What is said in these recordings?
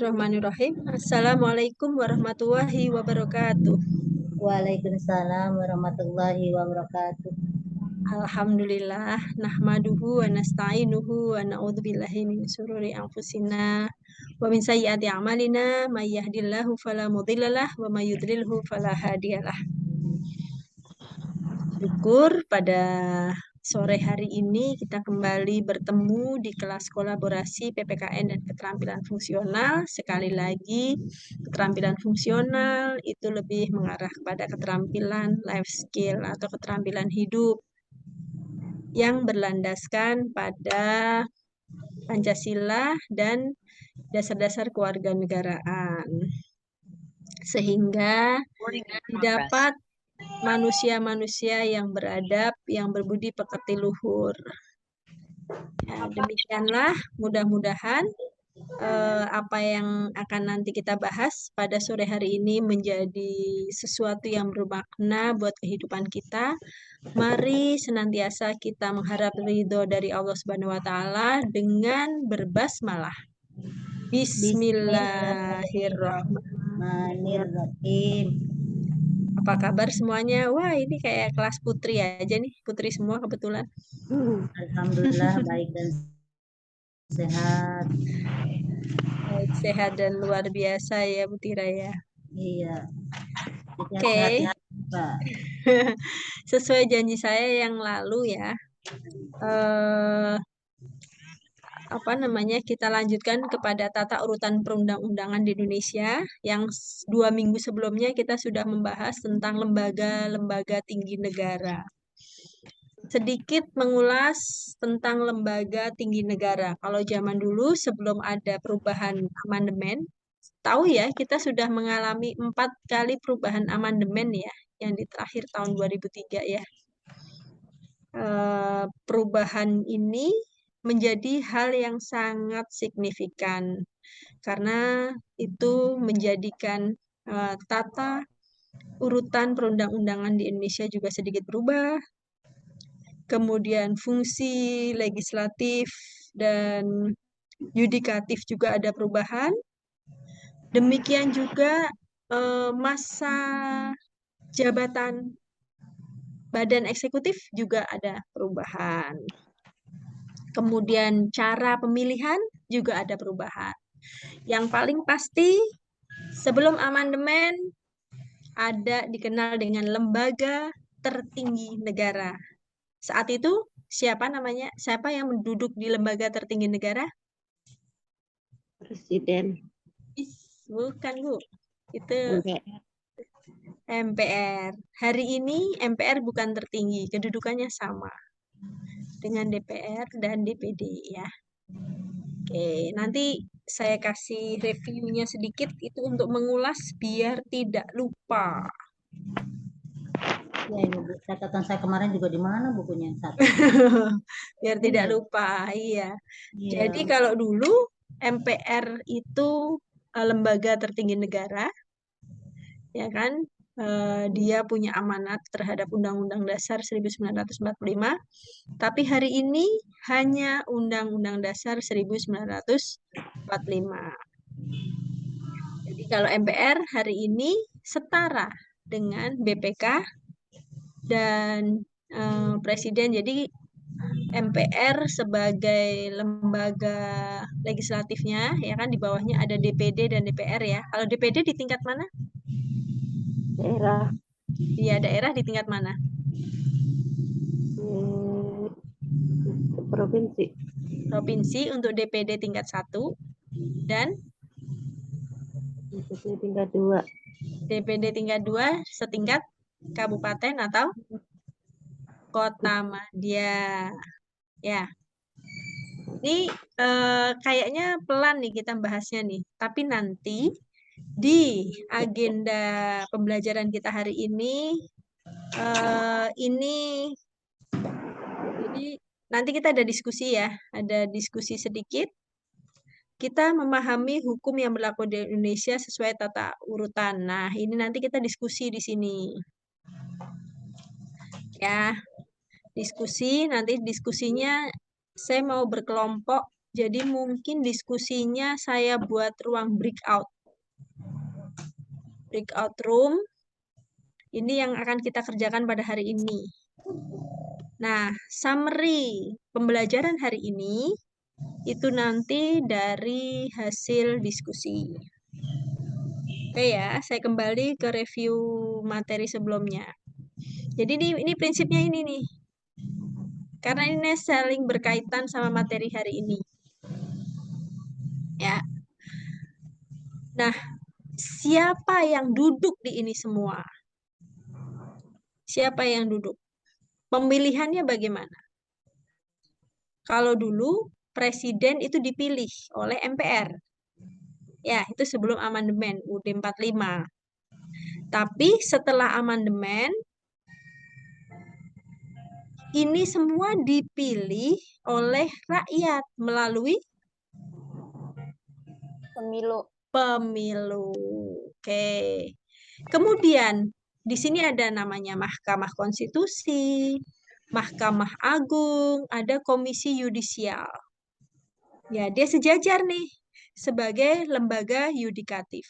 Bismillahirrahmanirrahim. Assalamualaikum warahmatullahi wabarakatuh. Waalaikumsalam warahmatullahi wabarakatuh. Alhamdulillah, nahmaduhu wa nasta'inuhu wa na'udzubillahi min syururi anfusina wa min sayyiati a'malina may yahdihillahu fala mudhillalah wa may yudlilhu fala hadiyalah. Syukur pada sore hari ini kita kembali bertemu di kelas kolaborasi PPKN dan keterampilan fungsional. Sekali lagi, keterampilan fungsional itu lebih mengarah kepada keterampilan life skill atau keterampilan hidup yang berlandaskan pada Pancasila dan dasar-dasar kewarganegaraan. Sehingga didapat manusia-manusia yang beradab, yang berbudi pekerti luhur. Ya, demikianlah, mudah-mudahan apa yang akan nanti kita bahas pada sore hari ini menjadi sesuatu yang bermakna buat kehidupan kita. Mari senantiasa kita mengharap ridho dari Allah Subhanahu wa Ta'ala dengan berbasmalah. Bismillahirrahmanirrahim. Apa kabar semuanya? Wah, ini kayak kelas putri aja nih. Putri semua kebetulan. Alhamdulillah baik dan sehat. Baik, sehat dan luar biasa ya, Bu Tira ya. Iya. Oke. Pak. Sesuai janji saya yang lalu ya. Kita lanjutkan kepada tata urutan perundang-undangan di Indonesia yang 2 minggu sebelumnya kita sudah membahas tentang lembaga-lembaga tinggi negara. Sedikit mengulas tentang lembaga tinggi negara. Kalau zaman dulu sebelum ada perubahan amandemen, tahu ya kita sudah mengalami 4 kali perubahan amandemen ya, yang di terakhir tahun 2003 ya. Perubahan ini menjadi hal yang sangat signifikan karena itu menjadikan tata urutan perundang-undangan di Indonesia juga sedikit berubah. Kemudian fungsi legislatif dan yudikatif juga ada perubahan. Demikian juga masa jabatan badan eksekutif juga ada perubahan. Kemudian cara pemilihan juga ada perubahan. Yang paling pasti sebelum amandemen ada dikenal dengan lembaga tertinggi negara. Saat itu siapa namanya? Siapa yang duduk di lembaga tertinggi negara? Presiden. Bukan, Bu. Itu MPR. Hari ini MPR bukan tertinggi, kedudukannya sama dengan DPR dan DPD ya. Oke, nanti saya kasih reviewnya sedikit itu untuk mengulas biar tidak lupa. Ya ini Bu, catatan saya kemarin juga di mana bukunya yang satu? Biar tidak lupa, iya. Jadi kalau dulu MPR itu lembaga tertinggi negara, ya kan? Dia punya amanat terhadap Undang-Undang Dasar 1945, tapi hari ini hanya Undang-Undang Dasar 1945. Jadi kalau MPR hari ini setara dengan BPK dan Presiden. Jadi MPR sebagai lembaga legislatifnya, ya kan di bawahnya ada DPD dan DPR ya. Kalau DPD di tingkat mana? Daerah. Iya, daerah di tingkat mana? Provinsi. Provinsi untuk DPD tingkat 1 dan DPD tingkat 2. DPD tingkat 2 setingkat kabupaten atau kota madya. Ya. Ini kayaknya pelan nih kita bahasnya nih. Tapi nanti di agenda pembelajaran kita hari ini jadi nanti kita ada diskusi ya, ada diskusi sedikit. Kita memahami hukum yang berlaku di Indonesia sesuai tata urutan. Nah, ini nanti kita diskusi di sini. Ya, diskusi, nanti diskusinya saya mau berkelompok Jadi mungkin diskusinya saya buat ruang breakout. Breakout room. Ini yang akan kita kerjakan pada hari ini. Nah, summary pembelajaran hari ini itu nanti dari hasil diskusi. Oke ya, saya kembali ke review materi sebelumnya. Jadi ini prinsipnya ini nih. Karena ini saling berkaitan sama materi hari ini. Ya. Nah, siapa yang duduk di ini semua? Siapa yang duduk? Pemilihannya bagaimana? Kalau dulu presiden itu dipilih oleh MPR. Ya, itu sebelum amandemen UUD 45. Tapi setelah amandemen, ini semua dipilih oleh rakyat melalui pemilu. Oke. Kemudian di sini ada namanya Mahkamah Konstitusi, Mahkamah Agung, ada Komisi Yudisial. Ya, dia sejajar nih sebagai lembaga yudikatif.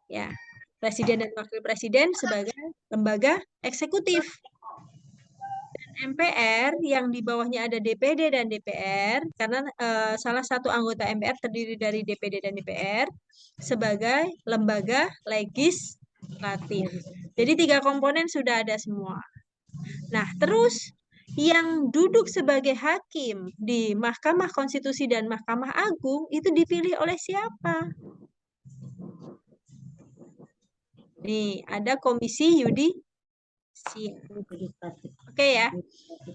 Ya, Presiden dan Wakil Presiden sebagai lembaga eksekutif. Dan MPR yang di bawahnya ada DPD dan DPR, karena salah satu anggota MPR terdiri dari DPD dan DPR sebagai lembaga legislatif. Jadi 3 komponen sudah ada semua. Nah, terus yang duduk sebagai hakim di Mahkamah Konstitusi dan Mahkamah Agung itu dipilih oleh siapa? Nih, ada Komisi Yudisial. Oke ya.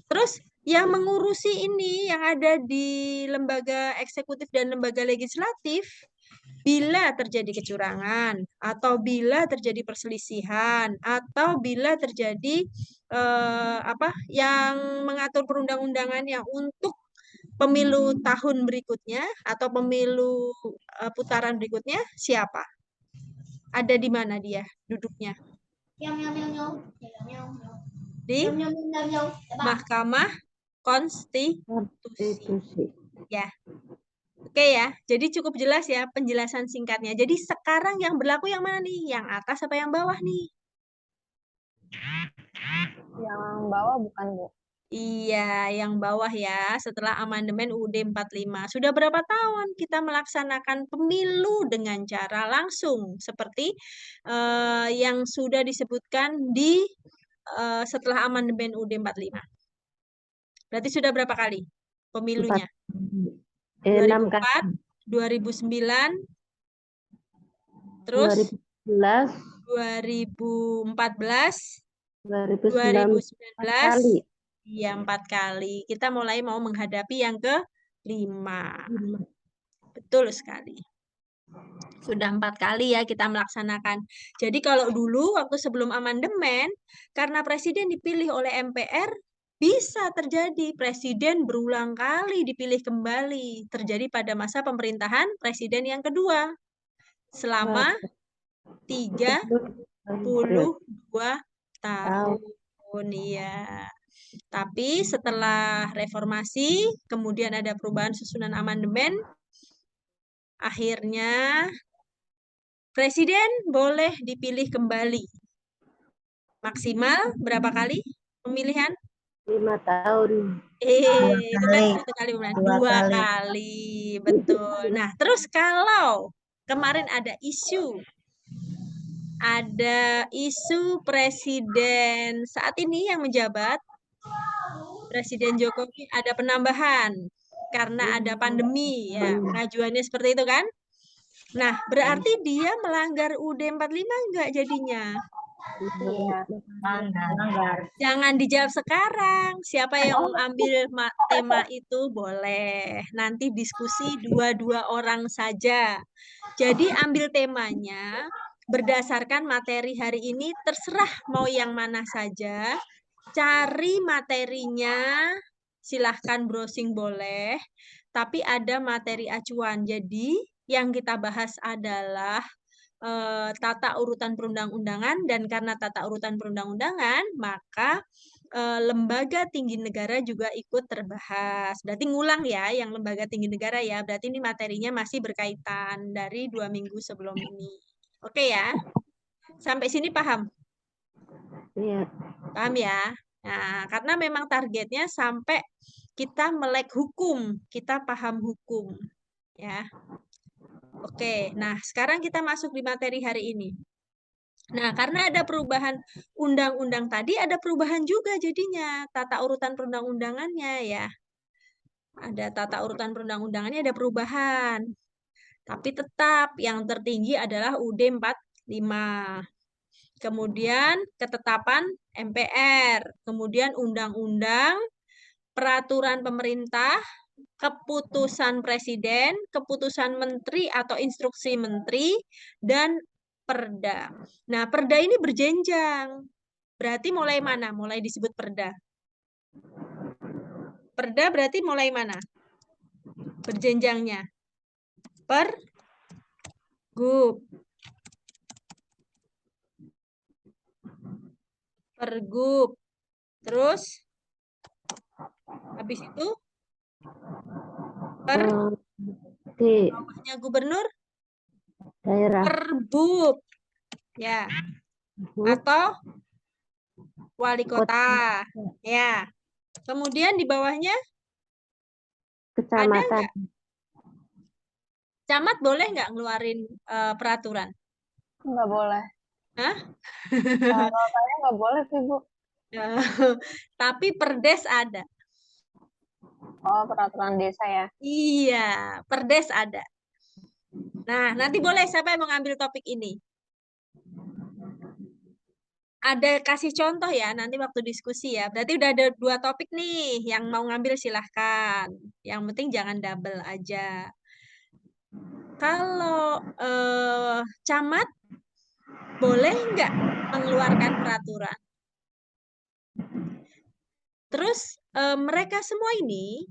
Terus yang mengurusi ini yang ada di lembaga eksekutif dan lembaga legislatif, bila terjadi kecurangan atau bila terjadi perselisihan atau bila terjadi yang mengatur perundang-undangan yang untuk pemilu tahun berikutnya atau pemilu putaran berikutnya, siapa? Ada di mana dia duduknya? Di Mahkamah Konstitusi. Ya. Oke ya, jadi cukup jelas ya penjelasan singkatnya. Jadi sekarang yang berlaku yang mana nih? Yang atas apa yang bawah nih? Yang bawah bukan, Bu? Iya, yang bawah ya, setelah amandemen UUD 45. Sudah berapa tahun kita melaksanakan pemilu dengan cara langsung, seperti yang sudah disebutkan di setelah amandemen UUD 45. Berarti sudah berapa kali pemilunya? 6 2004, 2009, terus 2014, 2019, kali. Iya, 4 kali. Kita mulai mau menghadapi yang ke-5. Betul sekali. Sudah 4 kali ya kita melaksanakan. Jadi kalau dulu waktu sebelum amandemen, karena presiden dipilih oleh MPR, bisa terjadi presiden berulang kali dipilih kembali. Terjadi pada masa pemerintahan presiden yang kedua. Selama 32 tahun. Ya. Tapi setelah reformasi, kemudian ada perubahan susunan amandemen, akhirnya presiden boleh dipilih kembali. Maksimal berapa kali pemilihan? 5 tahun. Itu kan 1 kali pemilihan. 2 kali. Betul. Nah, terus kalau kemarin ada isu presiden saat ini yang menjabat, Presiden Jokowi, ada penambahan karena ada pandemi ya, pengajuannya seperti itu kan. Nah, berarti dia melanggar UUD 45 enggak jadinya? Jangan dijawab sekarang. Siapa yang ambil tema itu boleh. Nanti diskusi 2 orang saja. Jadi ambil temanya berdasarkan materi hari ini, terserah mau yang mana saja. Cari materinya, silahkan browsing boleh. Tapi ada materi acuan. Jadi yang kita bahas adalah tata urutan perundang-undangan, dan karena tata urutan perundang-undangan, maka lembaga tinggi negara juga ikut terbahas. Berarti ngulang ya yang lembaga tinggi negara ya. Berarti ini materinya masih berkaitan dari 2 minggu sebelum ini. Oke ya? Sampai sini paham? Iya. Paham ya? Nah, karena memang targetnya sampai kita melek hukum, kita paham hukum. Ya. Oke, nah sekarang kita masuk di materi hari ini. Nah, karena ada perubahan undang-undang tadi, ada perubahan juga jadinya tata urutan perundang-undangannya ya. Ada tata urutan perundang-undangannya ada perubahan. Tapi tetap yang tertinggi adalah UUD 45. Kemudian ketetapan MPR, kemudian undang-undang, peraturan pemerintah, keputusan presiden, keputusan menteri atau instruksi menteri, dan perda. Nah, perda ini berjenjang. Berarti mulai mana? Mulai disebut perda. Perda berarti mulai mana? Berjenjangnya. Pergub. Pergub. Terus habis itu Di bawahnya gubernur daerah. perbub. Ya. Atau wali kota. Ya. Kemudian di bawahnya ada Kecamatan. nggak? Camat boleh nggak ngeluarin peraturan? Nggak boleh. Hah? Kalau saya nggak boleh sih, Bu. Tapi perdes ada. Oh, peraturan desa ya. Iya, perdes ada. Nah, nanti boleh siapa yang mau ngambil topik ini? Ada kasih contoh ya nanti waktu diskusi ya. Berarti udah ada 2 topik nih. Yang mau ngambil silahkan. Yang penting jangan double aja. Kalau camat boleh nggak mengeluarkan peraturan? Terus mereka semua ini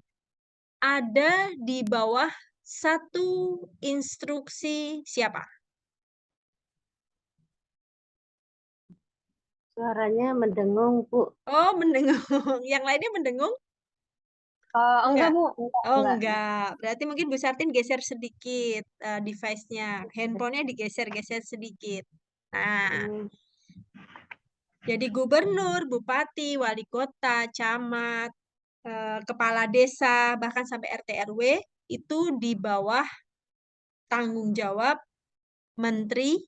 ada di bawah satu instruksi siapa? Suaranya mendengung, Bu. Oh, mendengung. Yang lainnya mendengung? Enggak, Bu. Oh, Enggak. enggak. Berarti mungkin Bu Sartin geser sedikit device-nya. Handphonenya digeser-geser sedikit. Nah, jadi gubernur, bupati, wali kota, camat, kepala desa, bahkan sampai RT RW itu di bawah tanggung jawab Menteri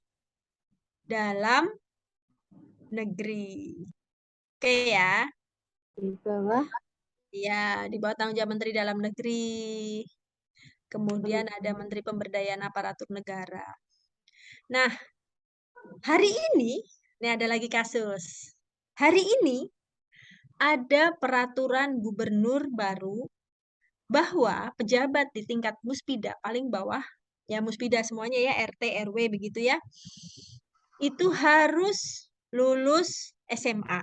Dalam Negeri. Oke ya. Di bawah. Ya, di bawah tanggung jawab Menteri Dalam Negeri. Kemudian ada Menteri Pemberdayaan Aparatur Negara. Nah, hari ini ada lagi kasus. Hari ini ada peraturan gubernur baru bahwa pejabat di tingkat muspida paling bawah, ya muspida semuanya ya, RT, RW begitu ya, itu harus lulus SMA.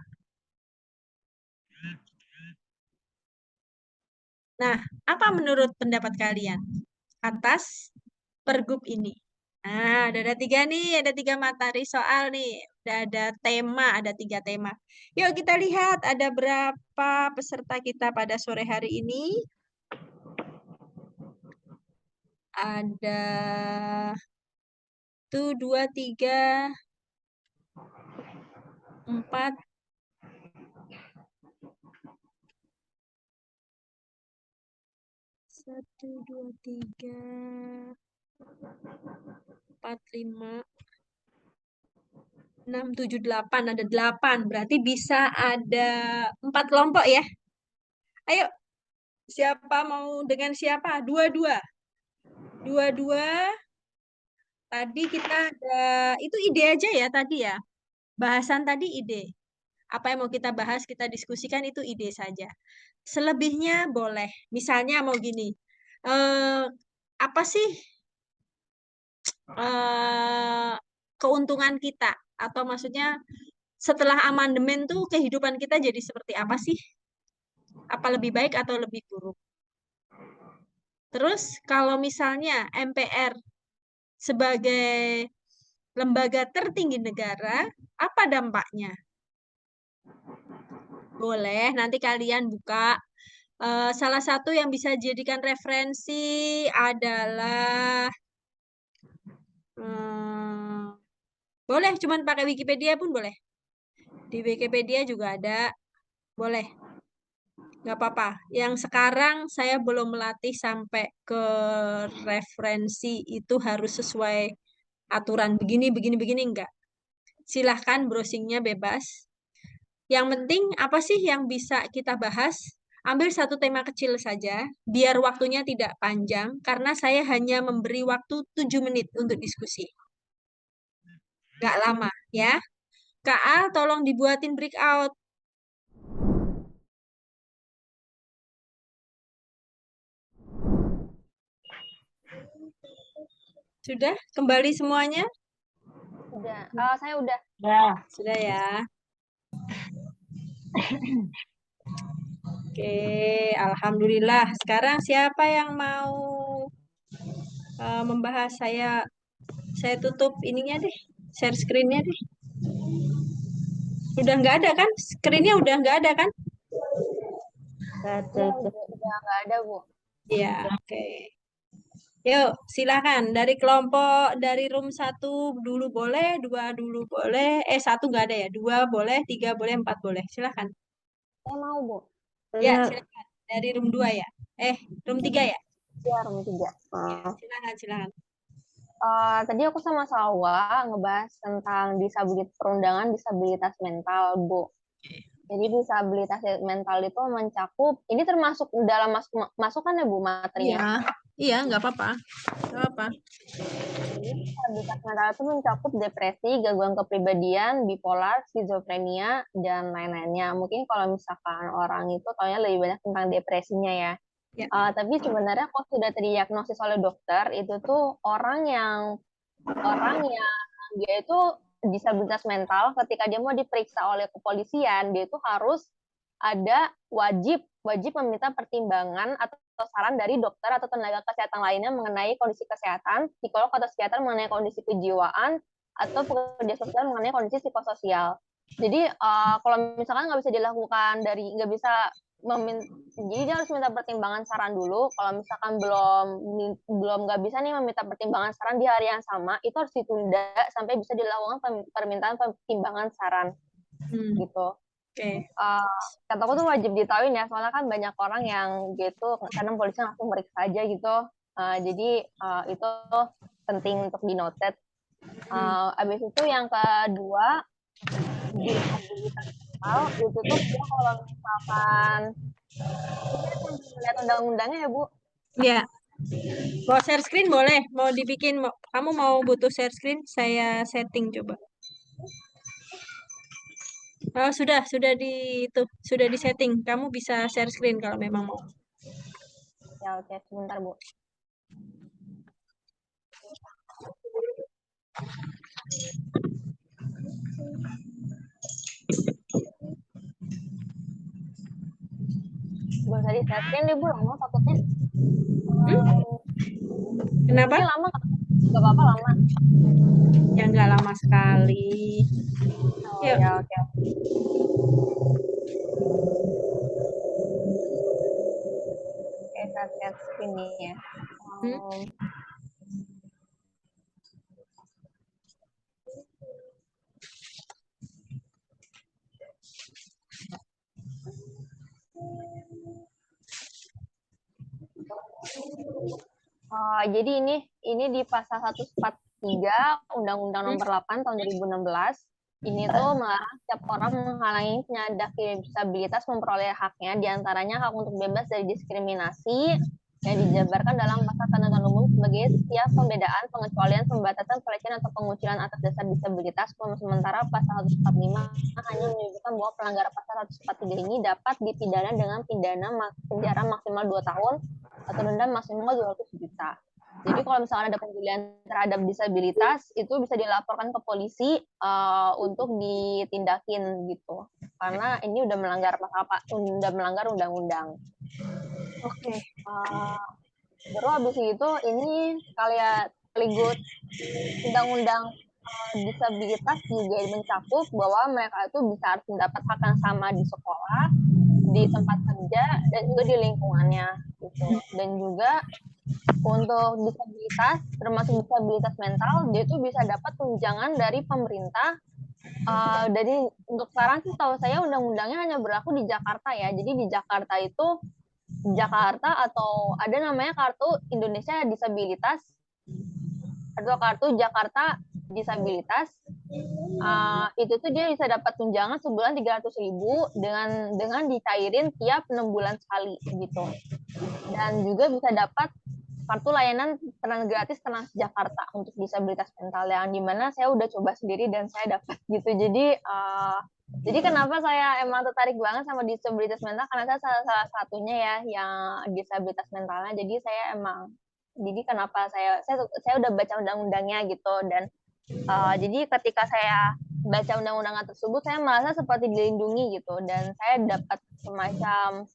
Nah, apa menurut pendapat kalian atas pergub ini? Nah, ada 3 nih, ada 3 materi soal nih. Udah ada tema, ada 3 tema. Yuk kita lihat ada berapa peserta kita pada sore hari ini. Ada 1, 2, 3, 4, 1, 2, 3, 4, 5, 6, 7, 8. Ada 8. Berarti bisa ada 4 kelompok ya. Ayo, siapa mau dengan siapa? 2-2. 2-2. Tadi kita ada, itu ide aja ya tadi ya. Bahasan tadi ide. Apa yang mau kita bahas, kita diskusikan itu ide saja. Selebihnya boleh. Misalnya mau gini, apa sih keuntungan kita? Atau maksudnya setelah amandemen tuh kehidupan kita jadi seperti apa sih? Apa lebih baik atau lebih buruk? Terus kalau misalnya MPR sebagai lembaga tertinggi negara, apa dampaknya? Boleh, nanti kalian buka. Salah satu yang bisa dijadikan referensi adalah boleh, cuman pakai Wikipedia pun boleh. Di Wikipedia juga ada, boleh. Nggak apa-apa. Yang sekarang saya belum melatih sampai ke referensi itu harus sesuai aturan begini, begini, begini, enggak. Silahkan browsingnya bebas. Yang penting apa sih yang bisa kita bahas? Ambil satu tema kecil saja, biar waktunya tidak panjang, karena saya hanya memberi waktu 7 menit untuk diskusi. Nggak lama, ya. Kak A, tolong dibuatin breakout. Sudah? Kembali semuanya? Udah. Saya udah. Ya. Sudah ya. Oke, alhamdulillah. Sekarang siapa yang mau membahas? Saya tutup ininya deh, share screen-nya deh. Udah nggak ada kan? Screen-nya udah nggak ada kan? Udah nggak ada, Bu. Iya, oke. Yuk, silakan. Dari kelompok, dari room 1 dulu boleh, 2 dulu boleh. 1 nggak ada ya? 2 boleh, 3 boleh, 4 boleh. Silakan. Saya mau, Bu. Ya, silakan. Dari room 2 ya? Room 3 ya? Ya, room 3. Ya, silakan. Tadi aku sama Salwa ngebahas tentang perundangan disabilitas mental, Bu. Jadi disabilitas mental itu mencakup, ini termasuk dalam masukan ya Bu materinya? Iya, nggak apa-apa. Nggak apa. Jadi disabilitas mental itu mencakup depresi, gangguan kepribadian, bipolar, skizofrenia, dan lain-lainnya. Mungkin kalau misalkan orang itu taunya lebih banyak tentang depresinya ya. Ya. Tapi sebenarnya kok sudah terdiagnosis oleh dokter, itu tuh orang yang dia itu disabilitas mental, ketika dia mau diperiksa oleh kepolisian, dia itu harus ada wajib meminta pertimbangan atau saran dari dokter atau tenaga kesehatan lainnya mengenai kondisi kesehatan, psikolog atau psikiater mengenai kondisi kejiwaan, atau pekerja sosial mengenai kondisi psikososial. Jadi kalau misalkan nggak bisa dilakukan nggak bisa jadi dia harus minta pertimbangan saran dulu. Kalau misalkan belum nggak bisa nih meminta pertimbangan saran di hari yang sama, itu harus ditunda sampai bisa dilakukan permintaan pertimbangan saran gitu. Oke. Kataku tuh wajib ditahuin ya, soalnya kan banyak orang yang gitu, kadang polisi langsung meriksa aja gitu. Jadi itu penting untuk dinotet. Abis itu yang kedua, disabilitas mental itu tuh kalau misalkan lihat undang-undangnya ya Bu. Iya. Mau share screen boleh, mau dibikin, kamu mau butuh share screen, saya setting coba. Sudah di setting. Kamu bisa share screen kalau memang mau. Ya oke, sebentar Bu. Gak usah di share screen deh Bu, lama takutnya. Kenapa? Ini lama, gak apa-apa lama. Ya nggak lama sekali. Yuk. Ya oke. Oke, saya share screen nih ya. Jadi ini di pasal 143 Undang-Undang Nomor 8 tahun 2016. Ini tuh melarang setiap orang menghalangi penyandang disabilitas memperoleh haknya, diantaranya hak untuk bebas dari diskriminasi yang dijabarkan dalam pasal ketentuan umum sebagai setiap pembedaan, pengecualian, pembatasan, pelecehan atau pengucilan atas dasar disabilitas. Sementara pasal 145 hanya menyebutkan bahwa pelanggaran pasal 143 ini dapat dipidana dengan pidana penjara maksimal 2 tahun atau denda maksimal 200 juta. Jadi kalau misalnya ada pembulian terhadap disabilitas, itu bisa dilaporkan ke polisi untuk ditindakin gitu. Karena ini udah melanggar undang-undang. Oke. Baru habis itu ini sekaligus undang-undang disabilitas juga mencakup bahwa mereka itu bisa harus mendapat hak yang sama di sekolah, di tempat kerja, dan juga di lingkungannya gitu. Dan juga untuk disabilitas, termasuk disabilitas mental, dia itu bisa dapat tunjangan dari pemerintah. Dari untuk sekarang sih tahu saya undang-undangnya hanya berlaku di Jakarta ya. Jadi di Jakarta itu atau ada namanya kartu Indonesia Disabilitas atau kartu Jakarta Disabilitas. Itu tuh dia bisa dapat tunjangan sebulan 300.000 dengan dicairin tiap 6 bulan sekali gitu. Dan juga bisa dapat kartu layanan gratis Transjakarta untuk disabilitas mental yang dimana saya udah coba sendiri dan saya dapat gitu. Jadi kenapa saya emang tertarik banget sama disabilitas mental karena saya salah satunya ya yang disabilitas mentalnya. Jadi kenapa saya udah baca undang-undangnya gitu dan jadi ketika saya baca undang-undang tersebut saya merasa seperti dilindungi gitu dan saya dapat semacam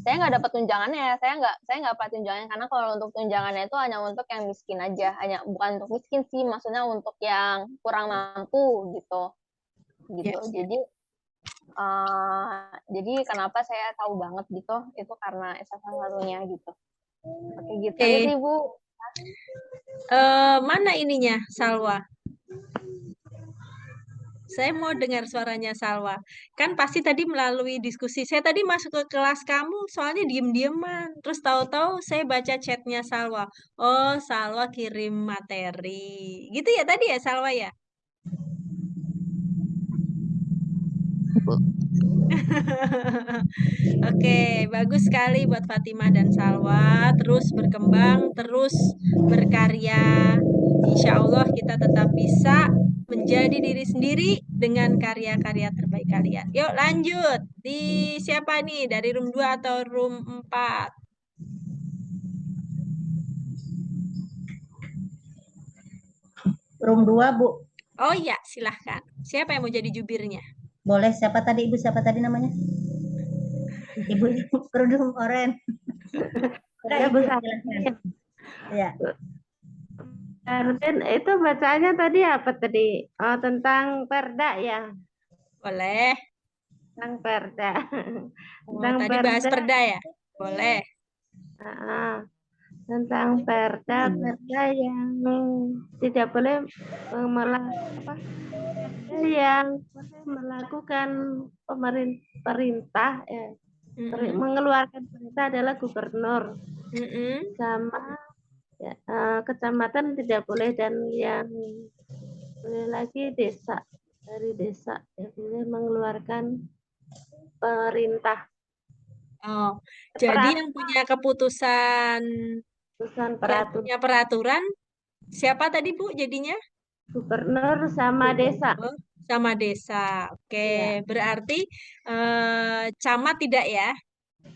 saya nggak dapat tunjangannya, saya nggak dapat tunjangannya karena kalau untuk tunjangannya itu hanya untuk yang miskin aja, bukan untuk miskin sih, maksudnya untuk yang kurang mampu gitu. Yes. Jadi kenapa saya tahu banget gitu, itu karena salah satunya gitu. Oke gitu sih Bu. Mana ininya Salwa? Saya mau dengar suaranya Salwa. Kan pasti tadi melalui diskusi. Saya tadi masuk ke kelas kamu, soalnya diem-dieman. Terus tahu-tahu saya baca chatnya Salwa. Oh, Salwa kirim materi. Gitu ya tadi ya Salwa ya? Oke, bagus sekali buat Fatimah dan Salwa. Terus berkembang, terus berkarya. Insya Allah kita tetap bisa menjadi diri sendiri dengan karya-karya terbaik kalian. Yuk lanjut. Di siapa nih? Dari room 2 atau room 4? Room 2, Bu. Oh iya, silahkan. Siapa yang mau jadi jubirnya? Boleh. Siapa tadi, Ibu? Siapa tadi namanya? Ibu kerudung oranye. Ya, Bu Sartin. Ya. Sartin, itu bacaannya tadi apa tadi? Oh, tentang perda ya? Boleh. Tentang perda. Tentang tadi bahas perda ya? Boleh. Tentang perda yang tidak boleh yang melakukan pemerintah mengeluarkan perintah adalah gubernur sama ya, kecamatan tidak boleh dan yang boleh lagi desa dari desa yang boleh mengeluarkan perintah. Oh, jadi yang punya keputusan punya peraturan siapa tadi Bu jadinya? Gubernur sama desa. Oh, sama desa. Oke, ya. Berarti camat tidak ya?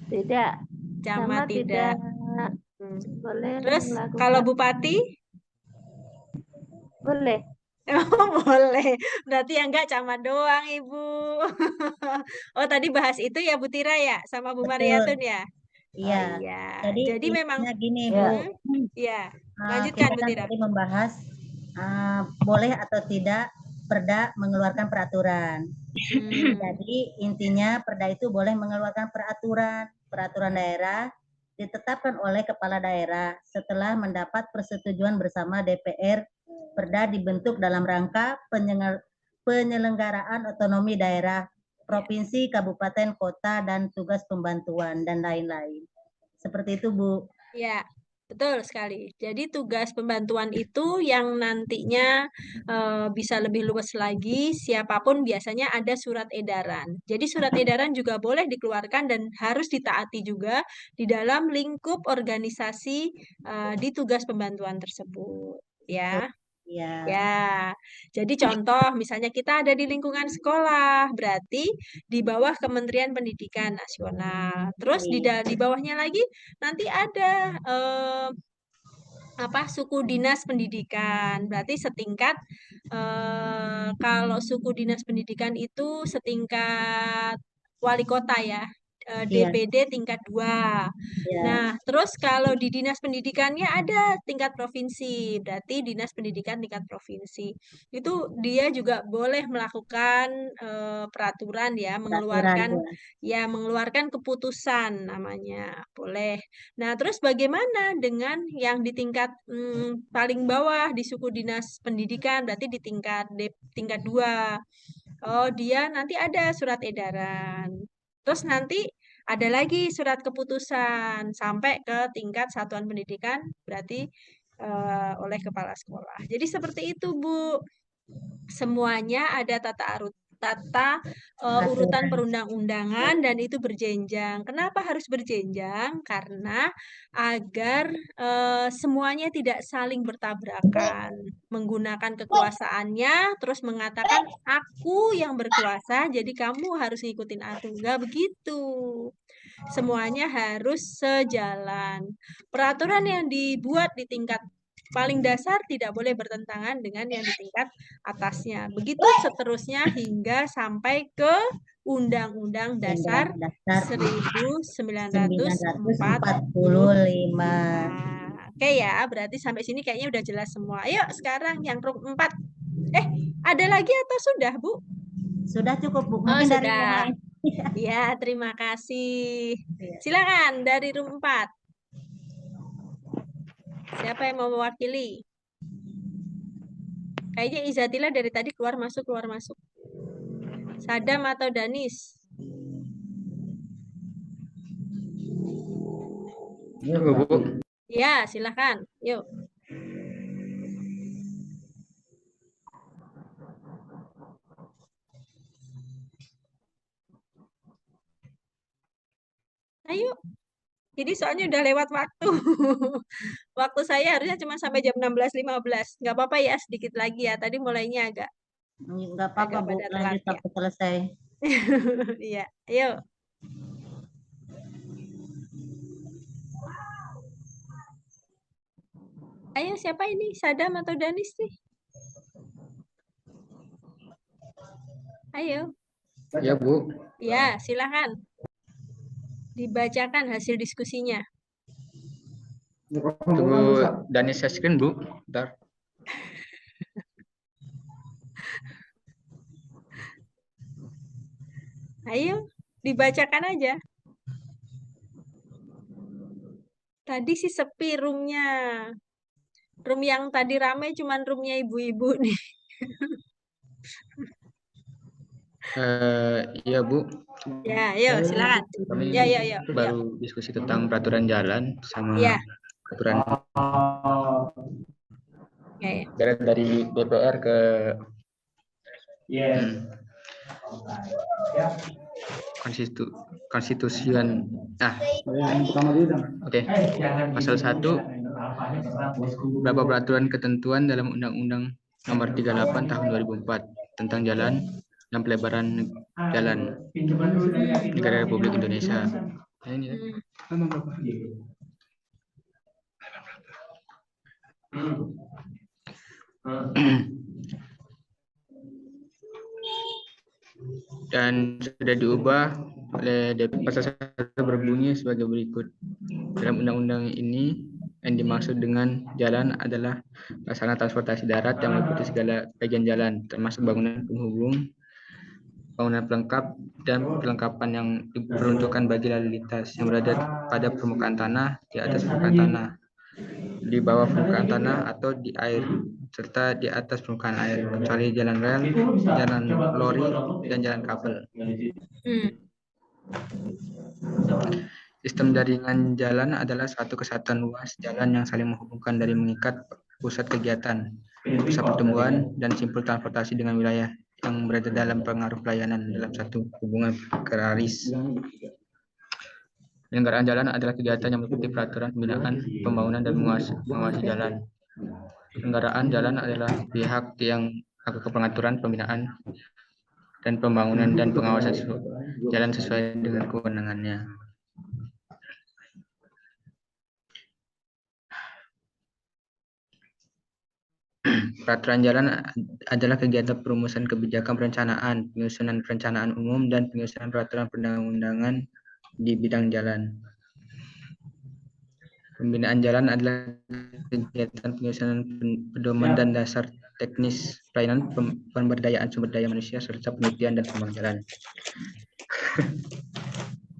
Tidak. Camat tidak. Boleh. Terus kalau bupati? Boleh. Oh, boleh. Berarti yang enggak camat doang, Ibu. Oh, tadi bahas itu ya Bu Tira ya sama Bu Mariatun ya? Iya. Oh, iya. Jadi memang gini, Bu. Iya. Lanjutkan Bu Tira. Tadi membahas boleh atau tidak Perda mengeluarkan peraturan. Jadi intinya Perda itu boleh mengeluarkan peraturan daerah ditetapkan oleh kepala daerah setelah mendapat persetujuan bersama DPR. Perda dibentuk dalam rangka penyelenggaraan otonomi daerah, provinsi, kabupaten, kota, dan tugas pembantuan dan lain-lain. Seperti itu, Bu. Ya, betul sekali. Jadi tugas pembantuan itu yang nantinya bisa lebih luas lagi, siapapun biasanya ada surat edaran. Jadi surat edaran juga boleh dikeluarkan dan harus ditaati juga di dalam lingkup organisasi di tugas pembantuan tersebut. Ya. Ya, jadi contoh misalnya kita ada di lingkungan sekolah, berarti di bawah Kementerian Pendidikan Nasional. Terus di bawahnya lagi nanti ada suku dinas pendidikan. Berarti setingkat kalau suku dinas pendidikan itu setingkat wali kota ya. Iya. DPD tingkat 2. Ya. Nah, terus kalau di dinas pendidikannya ada tingkat provinsi, berarti dinas pendidikan tingkat provinsi. Itu dia juga boleh melakukan peraturan ya, Peraturan mengeluarkan keputusan namanya, boleh. Nah, terus bagaimana dengan yang di tingkat paling bawah di suku dinas pendidikan, berarti di tingkat 2. Oh, dia nanti ada surat edaran. Terus nanti ada lagi surat keputusan sampai ke tingkat satuan pendidikan, berarti oleh kepala sekolah. Jadi seperti itu, Bu. Semuanya ada urutan perundang-undangan dan itu berjenjang. Kenapa harus berjenjang? Karena agar semuanya tidak saling bertabrakan, menggunakan kekuasaannya, terus mengatakan aku yang berkuasa, jadi kamu harus ngikutin aku. Enggak begitu. Semuanya harus sejalan. Peraturan yang dibuat di tingkat paling dasar tidak boleh bertentangan dengan yang di tingkat atasnya. Begitu seterusnya hingga sampai ke Undang-Undang Dasar 1945. 1945. Oke ya, berarti sampai sini kayaknya udah jelas semua. Ayo sekarang yang room 4. Ada lagi atau sudah, Bu? Sudah cukup, Bu. Oh, Mungkin dari sudah. yang lain. Ya, terima kasih. Iya. Silakan dari room 4. Siapa yang mau mewakili? Kayaknya Izatila dari tadi keluar masuk. Sadam atau Danis? Ya, Bu. Ya, silakan. Yuk. Ayo. Ini soalnya udah lewat waktu. Waktu saya harusnya cuma sampai jam 16.15. Nggak apa-apa ya, sedikit lagi ya. Tadi mulainya agak Enggak apa-apa, Bu. pada telat Lanjut ya. sampai selesai. Iya, ayo. Ayo, siapa ini? Sadam atau Danis nih? Ayo. Ya, Bu. Ya, silakan. Dibacakan hasil diskusinya. Tunggu Danis share screen, Bu. Bentar. Ayo, dibacakan aja. Tadi sih sepi roomnya. Room yang tadi rame cuman roomnya ibu-ibu nih. Iya, Bu. Ya, ayo silakan. Kami Ya. baru diskusi tentang peraturan jalan sama Ya. peraturan Ya. dari DPR ke konstitusian. Oke. Pasal 1, beberapa peraturan ketentuan dalam Undang-Undang Nomor 38 Tahun 2004 tentang jalan dan pelebaran jalan negara Republik Indonesia. Dan sudah diubah oleh pasal 1 berbunyi sebagai berikut. Dalam undang-undang ini yang dimaksud dengan jalan adalah sarana transportasi darat yang meliputi segala bagian jalan, termasuk bangunan penghubung, bangunan pelengkap, dan perlengkapan yang diperuntukkan bagi lalu lintas yang berada pada permukaan tanah, di atas permukaan tanah, di bawah permukaan tanah, atau di air, serta di atas permukaan air, kecuali jalan rel, jalan lori, dan jalan kabel. Sistem jaringan jalan adalah suatu kesatuan luas jalan yang saling menghubungkan dari mengikat pusat kegiatan, pusat pertumbuhan, dan simpul transportasi dengan wilayah yang berada dalam pengaruh pelayanan dalam satu hubungan agraris. Penyelenggaraan jalan adalah kegiatan yang meliputi peraturan pembinaan, pembangunan, dan mengawasi jalan. Penyelenggaraan jalan adalah pihak yang melakukan pengaturan, pembinaan, dan pembangunan dan pengawasan jalan sesuai dengan kewenangannya. Peraturan jalan adalah kegiatan perumusan kebijakan perencanaan, penyusunan perencanaan umum, dan penyusunan peraturan perundang-undangan di bidang jalan. Pembinaan jalan adalah kegiatan penyusunan pedoman dan dasar teknis pelayanan pemberdayaan sumber daya manusia serta penelitian dan pengembangan jalan.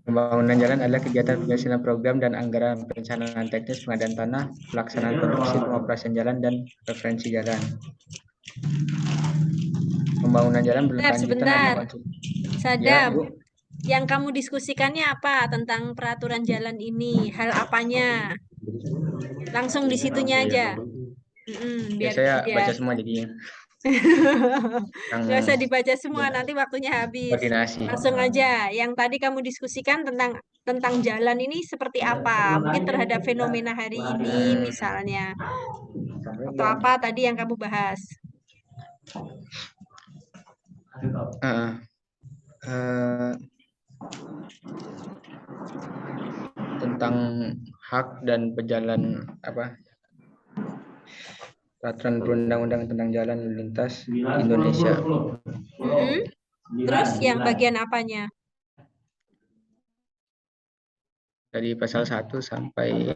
Pembangunan jalan adalah kegiatan penyusunan program dan anggaran perencanaan teknis pengadaan tanah, pelaksanaan produksi, pengoperasian jalan, dan referensi jalan. Pembangunan jalan berkelanjutan Sebentar. adalah konsep. Sadam, Ya, Bu. yang kamu diskusikannya apa tentang peraturan jalan ini? Hal apanya? Langsung di situnya aja. Ya, Biar saya biar baca semua jadinya. nggak usah dibaca semua, nanti waktunya habis. Koordinasi. Langsung aja. Yang tadi kamu diskusikan tentang jalan ini seperti apa? Mungkin terhadap fenomena hari ini misalnya. Atau apa tadi yang kamu bahas? Tentang hak dan pejalan peraturan perundang-undangan tentang jalan lalu lintas di Indonesia. Terus yang bagian apanya? Dari pasal 1 sampai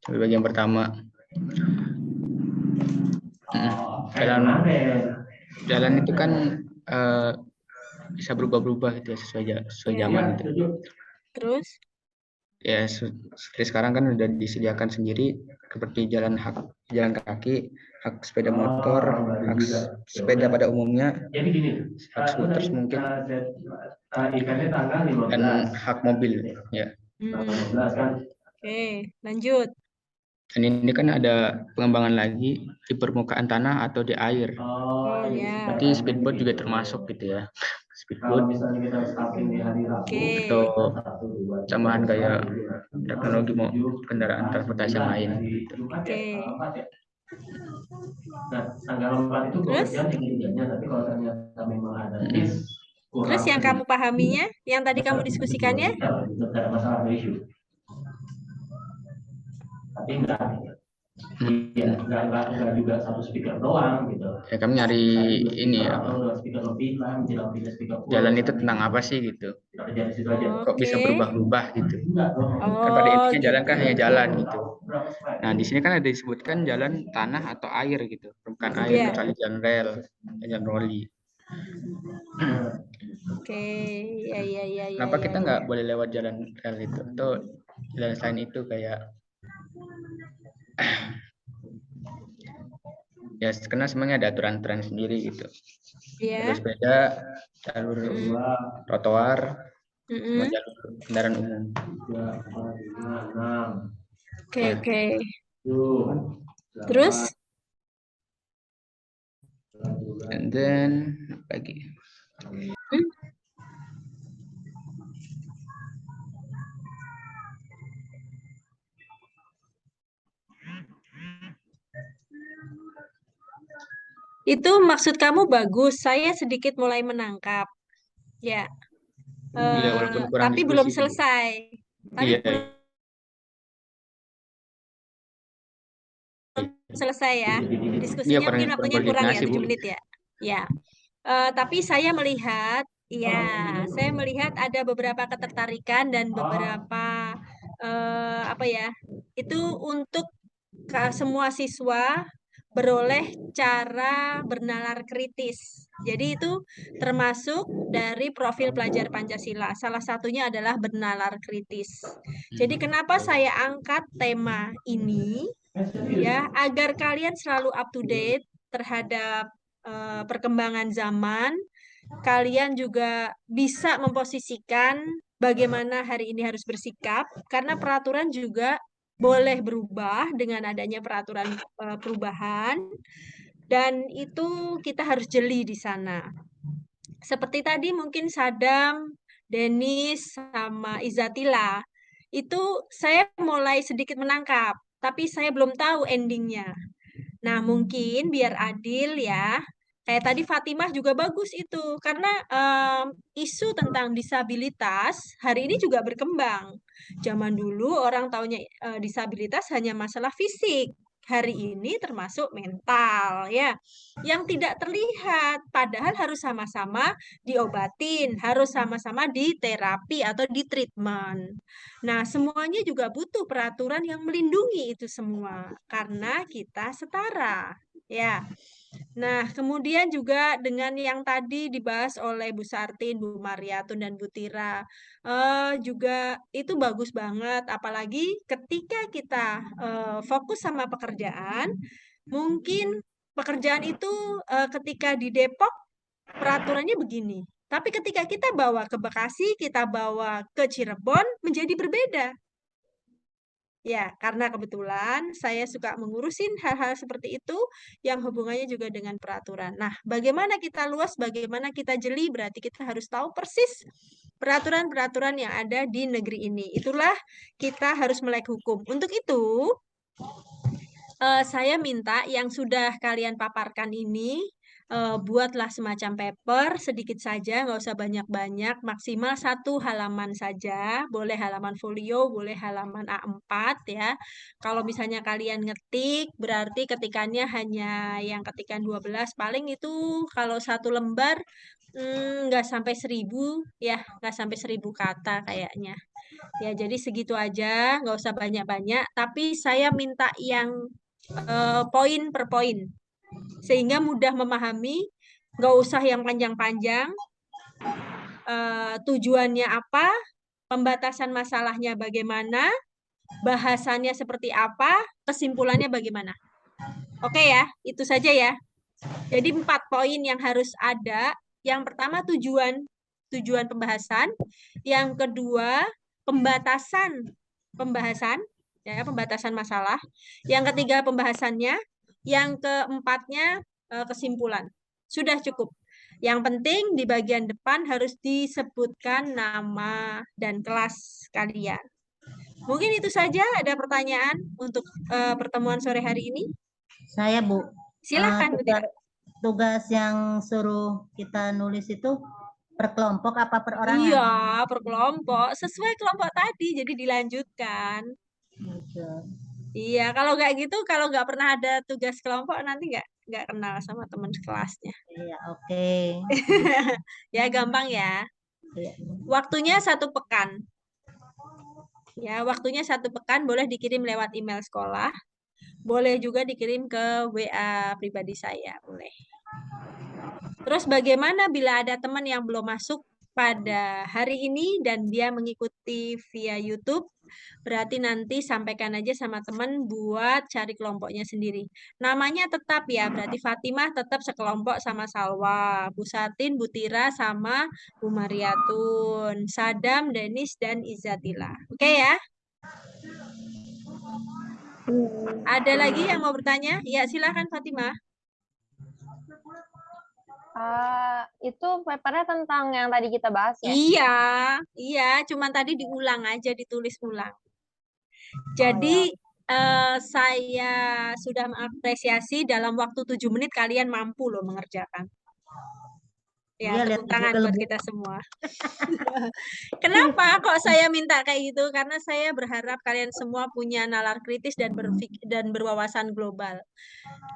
bagian pertama. Jalan itu kan bisa berubah-ubah gitu ya, sesuai zaman gitu. Terus? Ya seperti sekarang kan udah disediakan sendiri seperti jalan kaki, hak sepeda motor, hak sepeda pada umumnya, hak skuter mungkin, dan hak mobil ya. Oke, lanjut. Dan ini kan ada pengembangan lagi di permukaan tanah atau di air. Oh ya. Berarti speedboat juga termasuk gitu ya. Speedboat atau tambahan kayak teknologi mau kendaraan transportasi yang lain. Gitu. Oke. Terus yang kamu pahaminya, yang tadi kamu diskusikannya? Tapi enggak juga satu speaker doang gitu. Ya kami nyari ini ya. Jalan itu tentang apa sih gitu? Kok bisa berubah-ubah gitu? Kan pada intinya jalan kan hanya jalan gitu. Nah di sini kan ada disebutkan jalan tanah atau air gitu, permukaan air, kecuali jalan rel, jalan roli. Oke, ya. Kenapa kita nggak boleh lewat jalan rel itu atau jalan selain itu kayak ya karena semuanya ada aturan-aturan sendiri gitu. Jalur sepeda, jalur trotoar, sama jalur kendaraan umum. Oke. Terus? And then apa lagi? Itu maksud kamu bagus, saya sedikit mulai menangkap. Ya. Tapi belum selesai. Iya. Selesai ya. Diskusinya mungkin waktunya kurang ya, 7 menit ya. Ya. Tapi saya melihat ada beberapa ketertarikan dan beberapa itu untuk semua siswa beroleh cara bernalar kritis. Jadi itu termasuk dari profil pelajar Pancasila. Salah satunya adalah bernalar kritis. Jadi kenapa saya angkat tema ini? Ya, agar kalian selalu up to date terhadap perkembangan zaman, kalian juga bisa memposisikan bagaimana hari ini harus bersikap, karena peraturan juga boleh berubah dengan adanya peraturan perubahan, dan itu kita harus jeli di sana. Seperti tadi mungkin Sadam, Denis, sama Izatila, itu saya mulai sedikit menangkap, tapi saya belum tahu endingnya. Nah, mungkin biar adil ya, kayak tadi Fatimah juga bagus itu, karena isu tentang disabilitas hari ini juga berkembang. Zaman dulu orang taunya disabilitas hanya masalah fisik, hari ini termasuk mental ya, yang tidak terlihat, padahal harus sama-sama diobatin, harus sama-sama diterapi atau di treatment. Nah, semuanya juga butuh peraturan yang melindungi itu semua karena kita setara ya. Nah, kemudian juga dengan yang tadi dibahas oleh Bu Sartin, Bu Mariatun, dan Bu Tira, juga itu bagus banget. Apalagi ketika kita fokus sama pekerjaan, mungkin pekerjaan itu ketika di Depok peraturannya begini. Tapi ketika kita bawa ke Bekasi, kita bawa ke Cirebon, menjadi berbeda. Ya, karena kebetulan saya suka mengurusin hal-hal seperti itu yang hubungannya juga dengan peraturan. Nah, bagaimana kita luas, bagaimana kita jeli, berarti kita harus tahu persis peraturan-peraturan yang ada di negeri ini. Itulah kita harus melek hukum. Untuk itu, saya minta yang sudah kalian paparkan ini, buatlah semacam paper sedikit saja, nggak usah banyak-banyak, maksimal 1 halaman saja, boleh halaman folio, boleh halaman A4 ya. Kalau misalnya kalian ngetik, berarti ketikannya hanya yang ketikan 12, paling itu kalau 1 lembar nggak sampai 1000 ya, nggak sampai 1000 kata kayaknya. Ya, jadi segitu aja, nggak usah banyak-banyak, tapi saya minta yang poin per poin sehingga mudah memahami, nggak usah yang panjang-panjang, tujuannya apa, pembatasan masalahnya bagaimana, bahasannya seperti apa, kesimpulannya bagaimana. Oke ya, itu saja ya. Jadi 4 poin yang harus ada. Yang pertama tujuan pembahasan, yang kedua pembatasan ya, pembatasan masalah, yang ketiga pembahasannya, yang keempatnya kesimpulan. Sudah cukup. Yang penting di bagian depan harus disebutkan nama dan kelas kalian. Mungkin itu saja. Ada pertanyaan untuk pertemuan sore hari ini? Saya, Bu. Silakan, Bu Tira. Tugas yang suruh kita nulis itu per kelompok apa per orang? Iya, per kelompok. Sesuai kelompok tadi, jadi dilanjutkan. Gitu. Iya, kalau nggak gitu, kalau nggak pernah ada tugas kelompok, nanti nggak kenal sama teman kelasnya. Iya, oke. Ya, gampang ya. Iya. Waktunya 1 pekan. Ya, waktunya 1 pekan, boleh dikirim lewat email sekolah. Boleh juga dikirim ke WA pribadi saya, boleh. Terus bagaimana bila ada teman yang belum masuk pada hari ini dan dia mengikuti via YouTube? Berarti nanti sampaikan aja sama teman buat cari kelompoknya sendiri. Namanya tetap ya, berarti Fatimah tetap sekelompok sama Salwa, Bu Satin, Bu Tira, sama Bu Mariatun, Sadam, Denis, dan Izzatila. Oke ya? Ada lagi yang mau bertanya? Ya, silakan Fatimah. Itu papernya tentang yang tadi kita bahas ya? Iya, cuman tadi diulang aja, ditulis ulang. Jadi saya sudah mengapresiasi dalam waktu 7 menit kalian mampu loh mengerjakan. Ya, tepuk tangan buat kita semua. Kenapa kok saya minta kayak gitu? Karena saya berharap kalian semua punya nalar kritis dan berwawasan global.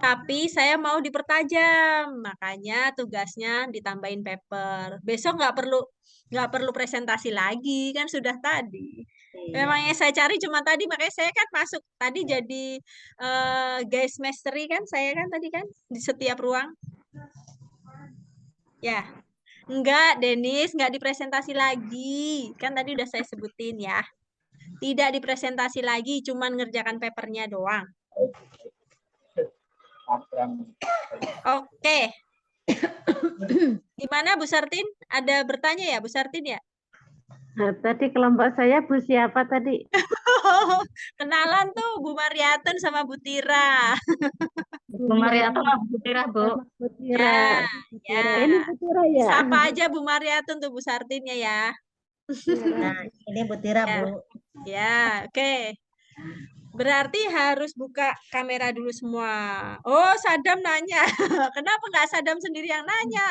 Tapi saya mau dipertajam, makanya tugasnya ditambahin paper. Besok nggak perlu presentasi lagi, kan sudah tadi. Memang yang saya cari cuma tadi, makanya saya kan masuk tadi jadi guys mastery kan, saya kan tadi kan di setiap ruang. Ya, enggak, Denis, enggak dipresentasi lagi. Kan tadi udah saya sebutin ya. Tidak dipresentasi lagi, cuman ngerjakan papernya doang. Oke. Gimana Bu Sartin? Ada bertanya ya Bu Sartin ya? Nah, tadi kelompok saya Bu siapa tadi? Kenalan tuh Bu Mariatun sama Bu Tira. Bu Mariatun sama Bu Tira, Bu. Bu Tira. Ya. Ini Bu Tira ya? Sapa aja Bu Mariatun tuh Bu Sartinnya ya. Nah, ini Bu Tira, Ya. Bu. Ya, oke. Berarti harus buka kamera dulu semua. Oh, Sadam nanya. Kenapa nggak Sadam sendiri yang nanya?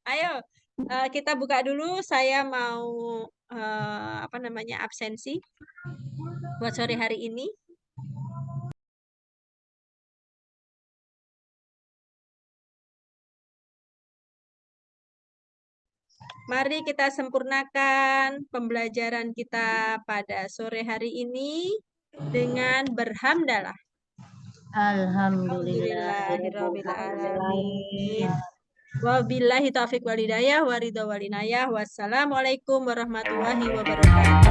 Ayo, kita buka dulu. Saya mau absensi buat sore hari ini. Mari kita sempurnakan pembelajaran kita pada sore hari ini dengan berhamdalah. Alhamdulillahirabbil Alhamdulillahirrahmanirrahim. Wabillahi taufiq walhidayah waridha walinayah. Wassalamualaikum warahmatullahi wabarakatuh.